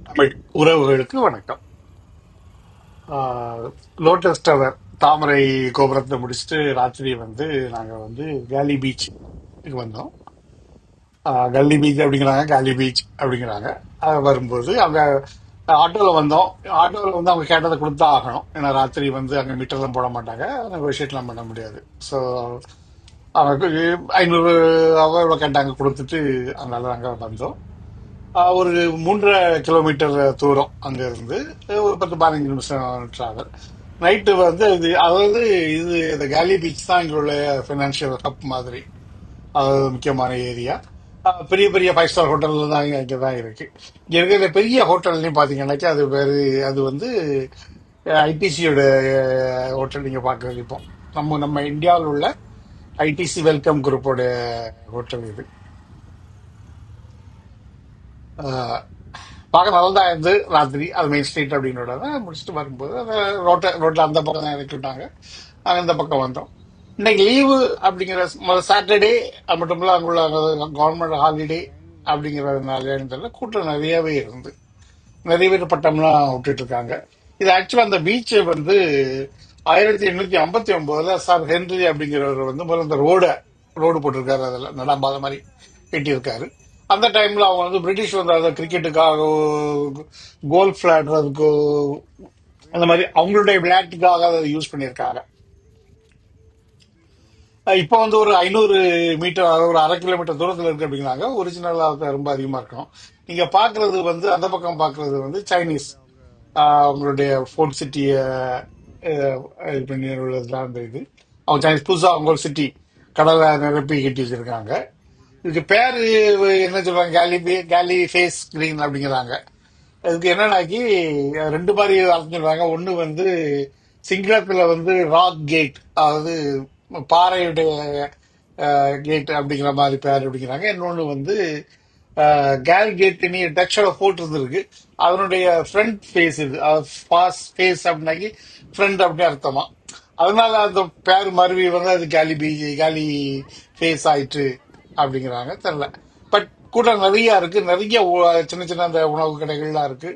தமிழ் உறவுகளுக்கு வணக்கம். Lotus tower தாமரை கோபுரத்தை முடிச்சுட்டு ராத்திரி நாங்க கேலி பீச்சுக்கு வந்தோம். கல்லி பீச் அப்படிங்கிறாங்க, கேலி பீச் அப்படிங்கிறாங்க. வரும்போது அங்க ஆட்டோல வந்தோம். ஆட்டோல அவங்க கேட்டதை கொடுத்தா ஆகணும். ஏன்னா ராத்திரி அங்க மீட்டர்லாம் போட மாட்டாங்க, நெகோஷியேட்லாம் பண்ண முடியாது. ஸோ அவங்க 500 எவ்வளோ கேட்டாங்க, கொடுத்துட்டு அதனால நாங்க வந்தோம். ஒரு 3.5 கிலோமீட்டர் தூரம் அங்க இருந்து ஒரு 10-15 நிமிஷம் டிராவல். நைட்டு அதாவது இது இந்த கேலி பீச் தான் எங்களுடைய ஃபினான்ஷியல் ஹப் மாதிரி. அது முக்கியமான ஏரியா. பெரிய பெரிய 5 ஸ்டார் ஹோட்டல் தான் இங்கே தான் இருக்கு. இங்க இருக்கிற பெரிய ஹோட்டல்லையும் பாத்தீங்கன்னாக்கா அது வேறு. அது ஐடிசியோட ஹோட்டல் நீங்க பார்க்கறது. இப்போ நம்ம நம்ம இந்தியாவில் உள்ள ஐடிசி வெல்கம் குரூப்போட ஹோட்டல் இது. பார்க்க நல்லதா இருந்து ராத்திரி அது மெயின் ஸ்ட்ரீட் அப்படின்னு முடிச்சுட்டு வரும்போது அந்த ரோட்ல அந்த பக்கம் தான் இறக்கி விட்டாங்க. நாங்கள் இந்த பக்கம் வந்தோம். இன்னைக்கு லீவு அப்படிங்கிற சாட்டர்டே, அது மட்டும் இல்ல அங்குள்ள கவர்மெண்ட் ஹாலிடே அப்படிங்கிறதுனால தெரியல, கூட்டம் நிறையவே இருந்து நிறைய பேர் பட்டம்லாம் விட்டுட்டு இருக்காங்க. இது ஆக்சுவலா அந்த பீச் 1859 சார் ஹென்ரி அப்படிங்கிறவர் முதல்ல இந்த ரோடு போட்டிருக்காரு. அதில் நடாம்பாத மாதிரி கட்டியிருக்காரு. அந்த டைம்ல அவங்க பிரிட்டிஷ் அதை கிரிக்கெட்டுக்காக, கோல்ஃப் விளையாடுறதுக்கு, அந்த மாதிரி அவங்களுடைய விளையாட்டுக்காக அதை யூஸ் பண்ணியிருக்காங்க. இப்போ ஒரு 500 மீட்டர், அதாவது ஒரு 1/2 கிலோமீட்டர் தூரத்துல இருக்கு அப்படிங்கிறாங்க. ஒரிஜினலா ரொம்ப அதிகமா இருக்கும். நீங்க பாக்குறது அந்த பக்கம் பாக்குறது சைனீஸ். அவங்களுடைய ஃபோர்ட் சிட்டிய இது பண்ணி உள்ளதுதான் அந்த இது. அவங்க சைனீஸ் புதுசா அவங்க ஒரு சிட்டி கடலை நிரப்பி கட்டி வச்சிருக்காங்க. இதுக்கு பேரு என்ன சொல்றாங்க, கேலி ஃபேஸ் கிரீன் அப்படிங்கிறாங்க. அதுக்கு என்னன்னாக்கி ரெண்டு மாதிரி அர்த்தம் சொல்றாங்க. ஒண்ணு சிங்களத்துல ராக் கேட், அதாவது பாறையுடைய கேட் அப்படிங்கிற மாதிரி பேர் அப்படிங்கிறாங்க. இன்னொன்னு கேல் கேட் டச்சோட போட்டு இருந்திருக்கு. அதனுடைய ஃப்ரண்ட் ஃபேஸ் இது, ஃபேஸ் அப்படின்னாக்கி ஃப்ரண்ட் அப்படின்னு அர்த்தமா. அதனால அந்த பேர் மருவி அது கேலி ஃபேஸ் ஆயிட்டு அப்படிங்கிறாங்க. தெரியல. பட் கூட்டம் நிறைய இருக்கு. நிறைய சின்ன சின்ன அந்த உணவு கடைகள்லாம் இருக்கு.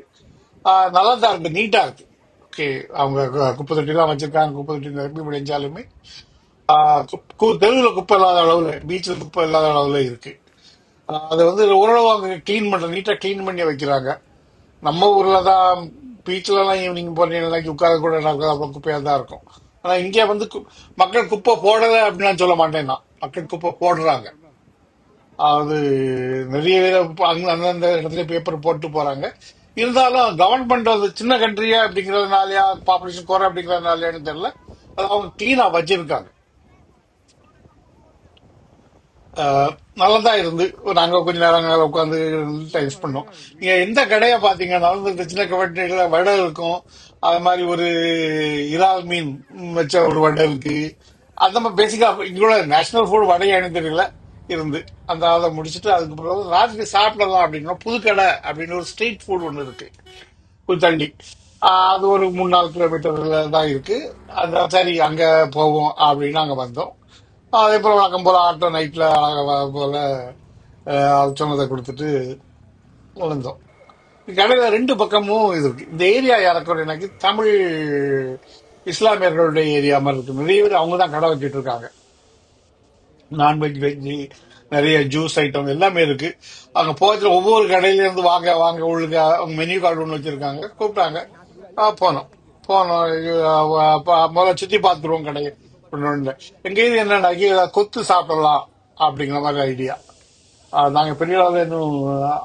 நல்லா தான் இருக்கு, நீட்டா இருக்கு. ஓகே, அவங்க குப்பை தொட்டி எல்லாம் வச்சிருக்காங்க. குப்பை தொட்டி நிரப்பி விளைஞ்சாலுமே தெருவுல குப்பை இல்லாத அளவுல, பீச்சில் குப்பை இல்லாத அளவுல இருக்கு. அதை ஓரளவு அவங்க கிளீன் பண்ற, நீட்டா கிளீன் பண்ணி வைக்கிறாங்க. நம்ம ஊர்ல தான் பீச்ல எல்லாம் ஈவினிங் போனீங்கன்னா உட்கார கூட அவ்வளவு குப்பையா தான் இருக்கும். ஆனா இங்க மக்கள் குப்பை போடல அப்படின்னு நான் சொல்ல மாட்டேன். நான் மக்கள் குப்பை போடுறாங்க. அது நிறைய பேர் அந்தந்த இடத்துல பேப்பர் போட்டு போறாங்க. இருந்தாலும் கவர்மெண்ட் சின்ன கண்ட்ரியா அப்படிங்கறதுனாலயா, பாப்புலேஷன் குறை அப்படிங்கறதுனாலயான்னு தெரியல, அது அவங்க கிளீனா வச்சிருக்காங்க. நல்லதான் இருந்து நாங்க கொஞ்ச நேரம் உட்காந்து டைம் பண்ணோம். நீங்க எந்த கடையை பாத்தீங்கன்னாலும் இந்த சின்ன கவட்டைகள வடை இருக்கும். அது மாதிரி ஒரு இறால் மீன் வச்ச ஒரு வடை இருக்கு. அந்த மாதிரி பேசிக்கா இங்கோட நேஷனல் ஃபுட் வடையானு தெரியல இருந்து. அந்த அதை முடிச்சுட்டு அதுக்கப்புறம் ராத்திரி சாப்பிடலாம் அப்படின்னா புதுக்கடை அப்படின்னு ஒரு ஸ்ட்ரீட் ஃபுட் ஒன்று இருக்கு, புத்தண்டி. அது ஒரு 3-4 கிலோமீட்டர்ல தான் இருக்கு. அந்த சரி அங்க போவோம் அப்படின்னு அங்க வந்தோம். அதே போல வழக்கம் போல ஆட்டோ நைட்ல போல சொன்னதை கொடுத்துட்டு விழுந்தோம். கடையில ரெண்டு பக்கமும் இது இருக்கு. இந்த ஏரியா யாருக்கும் எனக்கு தமிழ் இஸ்லாமியர்களுடைய ஏரியா மாதிரி இருக்கு. நிறைய பேர் அவங்க தான் கடை வச்சுட்டு இருக்காங்க. நான்வெஜ், வெஜ், நிறைய ஜூஸ் ஐட்டம் எல்லாமே இருக்கு. அங்க போகிறதுல ஒவ்வொரு கடையில இருந்து வாங்க வாங்க உள்ளுக்கு அவங்க மெனு கார்டு ஒன்று வச்சிருக்காங்க. கூப்பிட்டாங்க, போனோம். முதல்ல சுத்தி பார்த்துருவோம் கடையை. ஒண்ணு எங்க இது என்னன்னாக்கி கொத்து சாப்பிடலாம் அப்படிங்கிற மாதிரி ஐடியா. நாங்க பெரிய அளவில் இன்னும்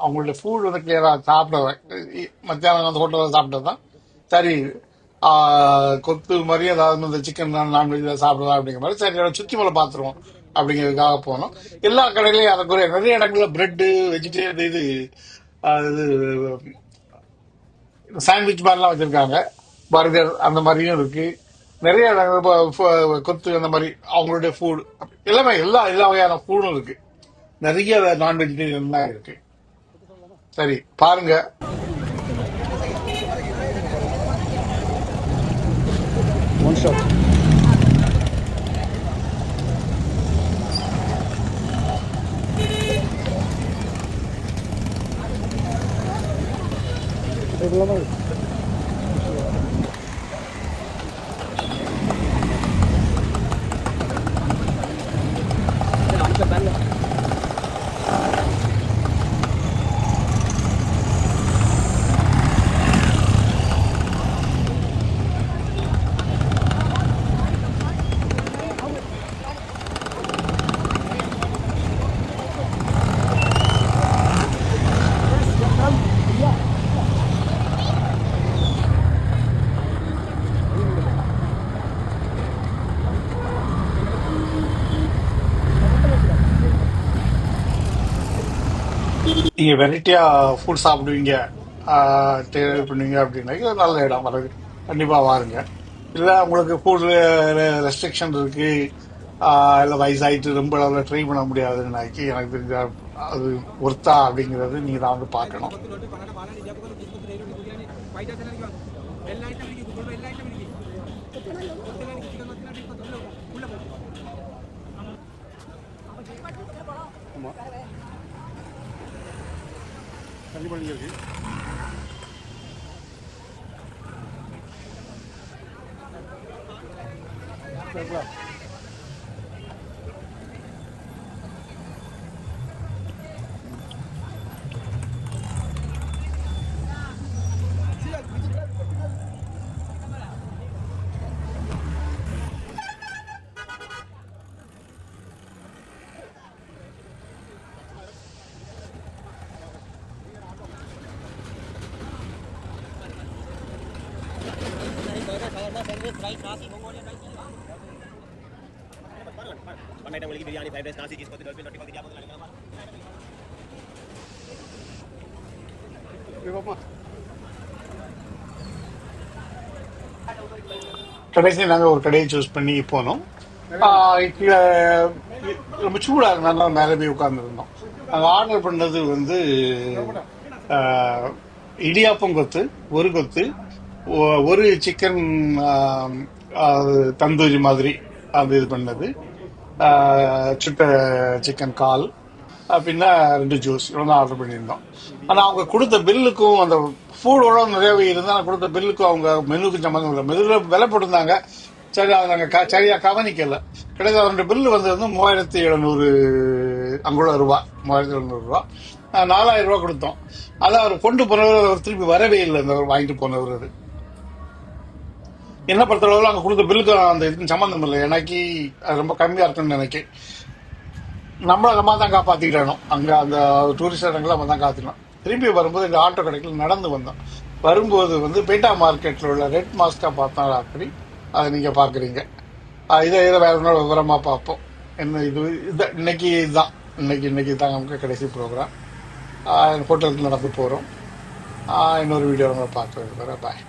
அவங்களுடைய ஃபுட் கிளியரா சாப்பிடுவேன். மத்தியானம் அந்த ஹோட்டலில் சாப்பிட்டதுதான் சரி. கொத்து மாதிரி ஏதாவது இந்த சிக்கன் நான்வெஜ் சாப்பிடலாம் அப்படிங்கிற மாதிரி சரி சுத்தி மேல பாத்துருவோம் அப்படிங்கிறதுக்காக போனோம். எல்லா கடையிலயும் அதுக்குரிய நிறைய இடங்கள்ல பிரெட், வெஜிடேரியன், இது சாண்ட்விச் மாதிரிலாம் வச்சிருக்காங்க. பர்கர் அந்த மாதிரியும் இருக்கு. நிறைய கொத்து அந்த மாதிரி அவங்களுடைய ஃபுட் எல்லாமே எல்லா வகையான ஃபுட்டும் இருக்கு. நிறைய நான் வெஜிடேரியன் தான் இருக்கு. சரி பாருங்க. நீங்க வெரைட்டியா ஃபுட் சாப்பிடுவீங்க, டேஸ்ட் பண்ணுவீங்க அப்படின்னா இது ஒரு நல்ல இடம் வர்றது. கண்டிப்பா வாருங்க. இல்ல உங்களுக்கு ஃபுட் ரெஸ்ட்ரிக்ஷன் இருக்கு, இல்ல வயசாயிட்டு ரொம்ப அளவுல ட்ரை பண்ண முடியாதுன்னாக்கி எனக்கு தெரிஞ்ச அது ஒர்த்தா அப்படிங்கறது நீங்க தான் வந்து பார்க்கணும். கடைசி நாங்க ஒரு கடையை சூஸ் பண்ணி போனோம். கீழே ரொம்ப சூடா இருந்தாலும் மேலே போய் உட்கார்ந்துருந்தோம். நாங்க ஆர்டர் பண்ணது வந்து ஆஹ், இடியாப்பம் கொத்து, ஒரு கொத்து, ஒரு சிக்கன் தந்தூரி மாதிரி அது இது பண்ணது, சுட்ட சிக்கன் கால், பின்ன 2 ஜூஸ் இவ்வளவு தான் ஆர்டர் பண்ணியிருந்தோம். ஆனா அவங்க கொடுத்த பில்லுக்கும் அந்த ஃபுட்டோட நிறையவே இருந்தா நான் கொடுத்த பில்லுக்கும் அவங்க மெனுக்கும் சம்மந்தம் இல்லை. மெனுல விலை போட்டிருந்தாங்க, சரி அதை நாங்க சரியா கவனிக்கல. கிடையாது அவருடைய பில்லு வந்து 3700 அங்குள்ள ரூபாய், 3700 ரூபாய். 4000 ரூபாய் கொடுத்தோம். அதை அவர் கொண்டு போனவர் அவர் திருப்பி வரவே இல்லை. அந்த வாங்கிட்டு போனவர் அது என்ன பொறுத்தளவுல அங்க கொடுத்த பில்லுக்கு அந்த இதுக்கு சம்மந்தம் இல்லை. எனக்கு அது ரொம்ப கம்மியா இருக்குன்னு நினைக்கிறேன். நம்மள நம்ம தான் காப்பாத்திக்கிடணும். அங்க அந்த டூரிஸ்ட் இடங்களை நம்ம தான் காத்திக்கணும். திரும்பி வரும்போது இந்த ஆட்டோ கடைக்குள்ள நடந்து வந்தோம். வரும்போது வந்து பேட்டா மார்க்கெட்ல உள்ள ரெட் மாஸ்கா பார்த்தா ராத்திரி அதை நீங்க பாக்குறீங்க. இதை வேற ஒரு விவரமா பார்ப்போம். என்ன இது இன்னைக்கு இதுதான், இன்னைக்கு தான் நமக்கு கடைசி ப்ரோக்ராம். ஹோட்டலுக்கு நடந்து போறோம். இன்னொரு வீடியோ பார்க்க பாய்.